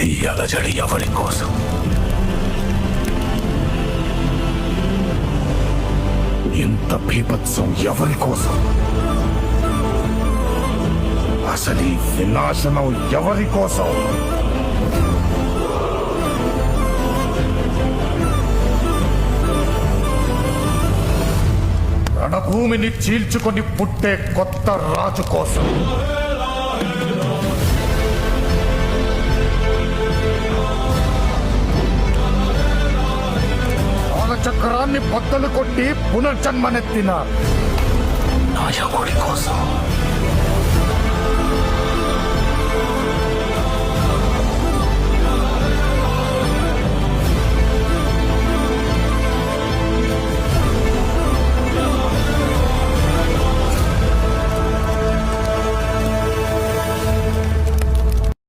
ఈ అలజడి ఎవరి కోసం? ఇంత బీభత్సం ఎవరి కోసం? అసలు ఈ వినాశనం ఎవరి కోసం? రణభూమిని చీల్చుకొని పుట్టే కొత్త రాజు కోసం. చక్రాన్ని బద్దలు కొట్టి పునర్జన్మనెత్తిన నాయకుడి కోసం.